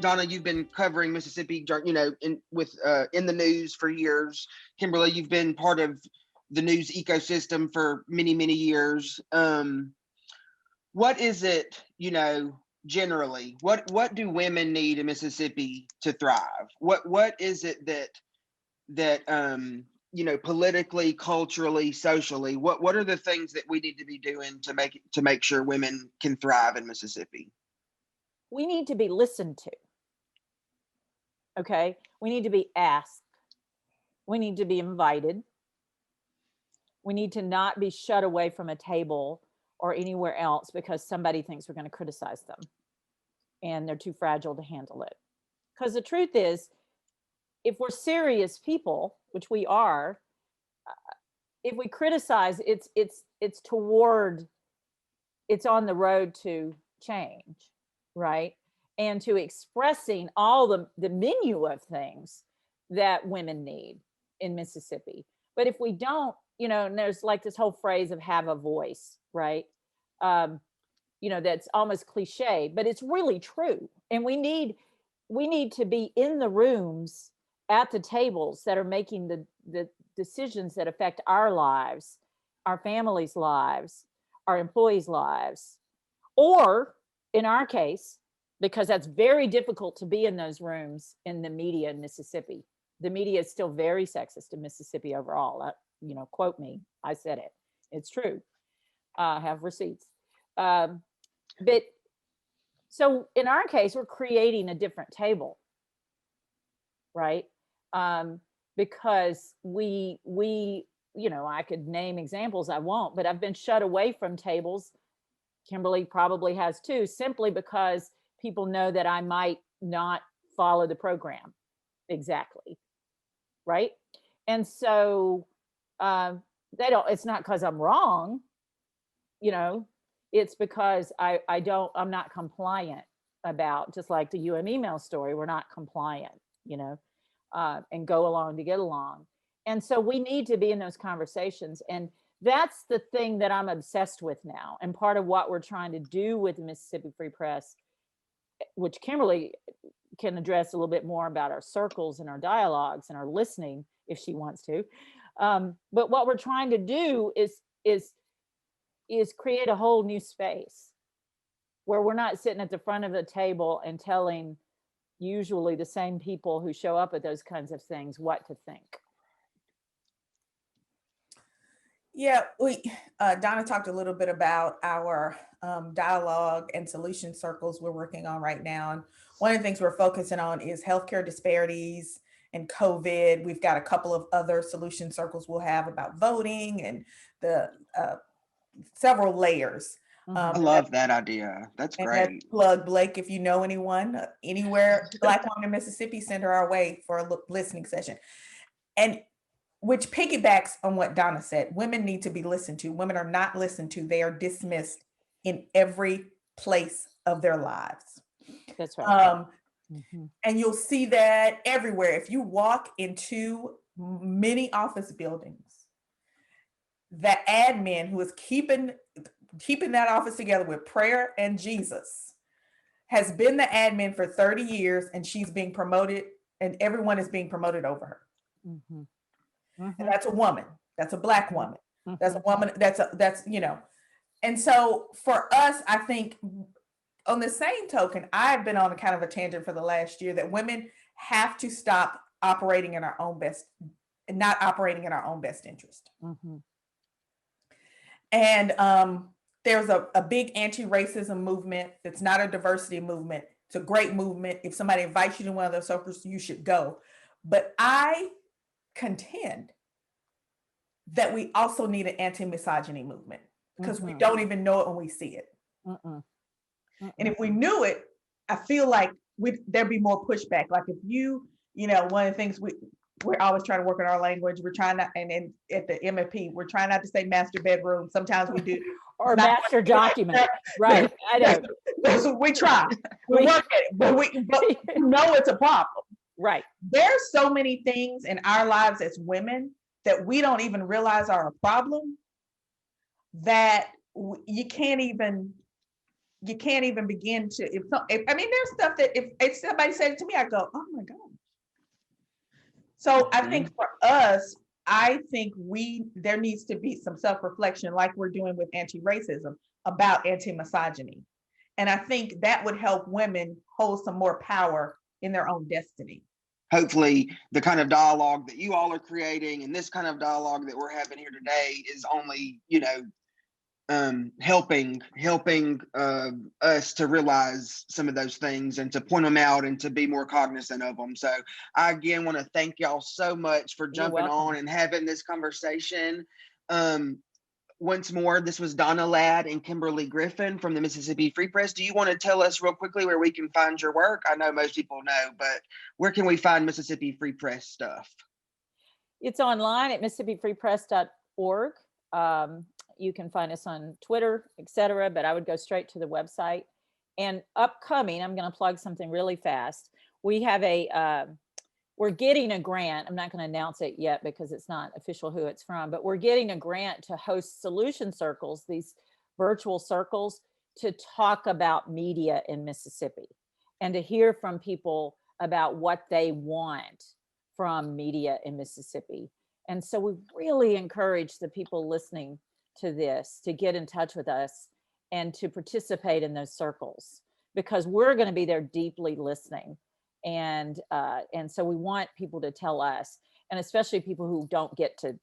Donna, you've been covering Mississippi, in the news for years. Kimberly, you've been part of the news ecosystem for many, many years. What is it, generally, what do women need in Mississippi to thrive? What is it that politically, culturally, socially, what are the things that we need to be doing to make sure women can thrive in Mississippi? We need to be listened to. Okay, we need to be asked. We need to be invited. We need to not be shut away from a table or anywhere else because somebody thinks we're going to criticize them and they're too fragile to handle it. Because the truth is, if we're serious people, which we are, if we criticize, it's on the road to change, right? And to expressing all the menu of things that women need in Mississippi. But if we don't, and there's like this whole phrase of have a voice, right? That's almost cliche, but it's really true. And we need to be in the rooms at the tables that are making the decisions that affect our lives, our families' lives, our employees' lives, or in our case, because that's very difficult to be in those rooms in the media in Mississippi. The media is still very sexist in Mississippi overall. Quote me, I said it. It's true. I have receipts. But so in our case, we're creating a different table, right? Because we I could name examples, I won't, but I've been shut away from tables. Kimberly probably has too, simply because people know that I might not follow the program exactly, right? And so it's not because I'm wrong, it's because I'm not compliant about, just like the email story, we're not compliant, and go along to get along. And so we need to be in those conversations. And that's the thing that I'm obsessed with now. And part of what we're trying to do with the Mississippi Free Press, which Kimberly can address a little bit more about our circles and our dialogues and our listening if she wants to. But what we're trying to do is create a whole new space where we're not sitting at the front of the table and telling usually the same people who show up at those kinds of things what to think. Yeah, Donna talked a little bit about our dialogue and solution circles we're working on right now. And one of the things we're focusing on is healthcare disparities and COVID. We've got a couple of other solution circles we'll have about voting and the several layers. I love that idea. That's great. Plug Blake, if you know anyone, anywhere, Black woman in Mississippi, send her our way for a listening session. And which piggybacks on what Donna said. Women need to be listened to. Women are not listened to. They are dismissed in every place of their lives. That's right. And you'll see that everywhere. If you walk into many office buildings, the admin who is keeping that office together with prayer and Jesus has been the admin for 30 years, and she's being promoted, and everyone is being promoted over her. And that's a woman. That's a Black woman. That's a woman. That's and so for us, I think on the same token, I've been on a kind of a tangent for the last year that women have to stop operating in our own best, not operating in our own best interest. And there's a big anti-racism movement. It's not a diversity movement. It's a great movement. If somebody invites you to one of those circles, you should go. But I contend that we also need an anti-misogyny movement, because we don't even know it when we see it. And if we knew it, I feel like there'd be more pushback. Like if one of the things we're always trying to work on our language. We're trying not, and at the MFP, we're trying not to say master bedroom. Sometimes we do. Or master document. Right. I know. We try. We work at it, but we know it's a problem. Right. There's so many things in our lives as women that we don't even realize are a problem, that you can't even you can't even begin to, I mean, there's stuff that if somebody said it to me, I go, oh my God. So I think for us, I think there needs to be some self-reflection like we're doing with anti-racism about anti-misogyny. And I think that would help women hold some more power in their own destiny. Hopefully the kind of dialogue that you all are creating and this kind of dialogue that we're having here today is only, helping us to realize some of those things and to point them out and to be more cognizant of them. So I again want to thank y'all so much for jumping on and having this conversation. Once more, this was Donna Ladd and Kimberly Griffin from the Mississippi Free Press. Do you want to tell us real quickly where we can find your work? I know most people know, but where can we find Mississippi Free Press stuff? It's online at mississippi.freepress.org. You can find us on Twitter, etc., but I would go straight to the website. And upcoming, I'm going to plug something really fast. We have we're getting a grant. I'm not going to announce it yet because it's not official who it's from, but we're getting a grant to host solution circles, these virtual circles, to talk about media in Mississippi and to hear from people about what they want from media in Mississippi. And so we really encourage the people listening to this to get in touch with us and to participate in those circles, because we're going to be there deeply listening. And so we want people to tell us, and especially people who don't get to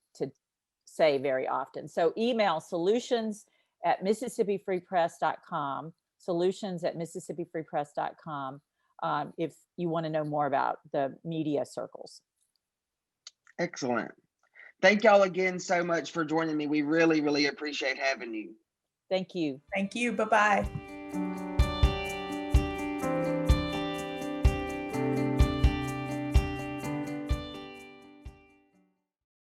say very often. So email solutions@mississippi.freepress.com, solutions@mississippi.freepress.com, if you want to know more about the media circles. Excellent. Thank y'all again so much for joining me. We really, really appreciate having you. Thank you. Thank you. Bye-bye.